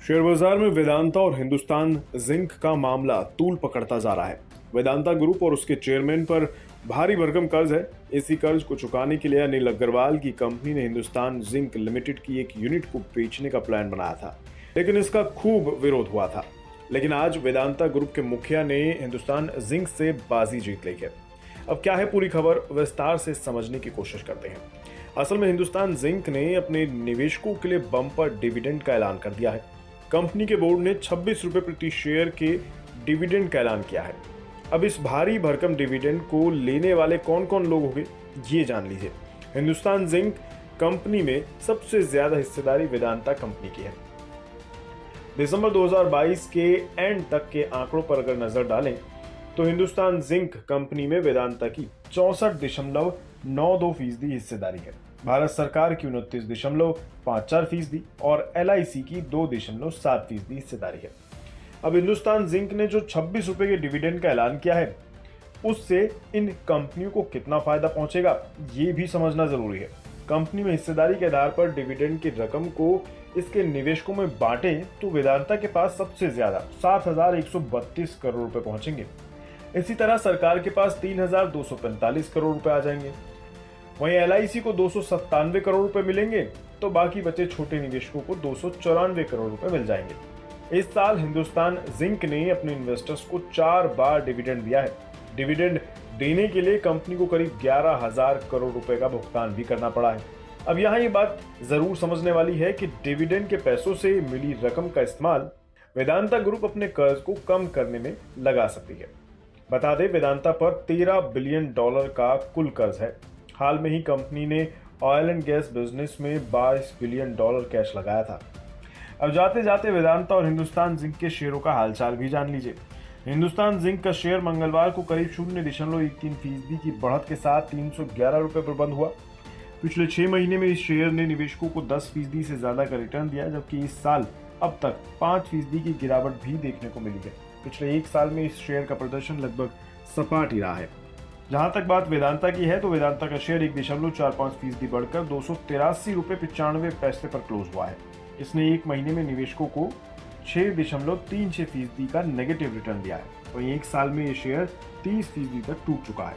Share बाजार में वेदांता और हिंदुस्तान जिंक का मामला तूल पकड़ता जा रहा है। वेदांता ग्रुप और उसके चेयरमैन पर भारी भरकम कर्ज है। इसी कर्ज को चुकाने के लिए अनिल अग्रवाल की कंपनी ने हिंदुस्तान जिंक लिमिटेड की एक यूनिट को बेचने का प्लान बनाया था, लेकिन इसका खूब विरोध हुआ था। लेकिन आज वेदांता ग्रुप के मुखिया ने हिंदुस्तान जिंक से बाजी जीत ली है। अब क्या है पूरी खबर, विस्तार से समझने की कोशिश करते हैं। असल में हिंदुस्तान जिंक ने अपने निवेशकों के लिए बम्पर डिविडेंड का ऐलान कर दिया है। कंपनी के बोर्ड ने 26 रुपए प्रति शेयर के डिविडेंड का ऐलान किया है। अब इस भारी भरकम डिविडेंड को लेने वाले कौन कौन लोग होंगे, ये जान लीजिए। हिंदुस्तान जिंक कंपनी में सबसे ज्यादा हिस्सेदारी वेदांता कंपनी की है। दिसंबर 2022 के एंड तक के आंकड़ों पर अगर नजर डालें तो हिंदुस्तान जिंक कंपनी में वेदांता की 64.92% हिस्सेदारी है। भारत सरकार की 29.54% और LIC की 2.7% हिस्सेदारी है। अब हिंदुस्तान जिंक ने जो 26 रुपए के डिविडेंड का ऐलान किया है, उससे इन कंपनियों को कितना फायदा पहुंचेगा, ये भी समझना जरूरी है। कंपनी में हिस्सेदारी के आधार पर डिविडेंड की रकम को इसके निवेशकों में बांटे तो वेदांता के पास सबसे ज्यादा 7,132 करोड़ रुपए पहुंचेंगे। इसी तरह सरकार के पास 3,245 करोड़ रुपए आ जाएंगे। वहीं LIC को 297 करोड़ रुपए मिलेंगे तो बाकी बचे छोटे निवेशकों को 294 करोड़ रुपए मिल जाएंगे। इस साल हिंदुस्तान जिंक ने अपने इन्वेस्टर्स को 4 बार डिविडेंड दिया है। डिविडेंड देने के लिए कंपनी को करीब 11,000 करोड़ रुपए का भुगतान भी करना पड़ा है। अब यहाँ ये बात जरूर समझने वाली है कि डिविडेंड के पैसों से मिली रकम का इस्तेमाल वेदांता ग्रुप अपने कर्ज को कम करने में लगा सकती है। बता दें, वेदांता पर $13 बिलियन का कुल कर्ज है। हाल में ही कंपनी ने ऑयल एंड गैस बिजनेस में $22 बिलियन कैश लगाया था। अब जाते जाते वेदांता और हिंदुस्तान जिंक के शेयरों का हालचाल भी जान लीजिए। हिंदुस्तान जिंक का शेयर मंगलवार को करीब 0.13% की बढ़त के साथ 311 रुपए पर बंद हुआ। पिछले 6 महीने में इस शेयर ने निवेशकों को 10% से ज्यादा का रिटर्न दिया, जबकि इस साल अब तक 5% की गिरावट भी देखने को मिली है। पिछले 1 साल में इस शेयर का प्रदर्शन लगभग सपाट ही रहा है। जहां तक बात वेदांता की है तो वेदांता का शेयर 1.45% बढ़कर 283 रुपए 95 पैसे पर क्लोज हुआ है। इसने 1 महीने में निवेशकों को 6.36% का नेगेटिव रिटर्न दिया है। वहीं 1 साल में ये शेयर 30% तक टूट चुका है।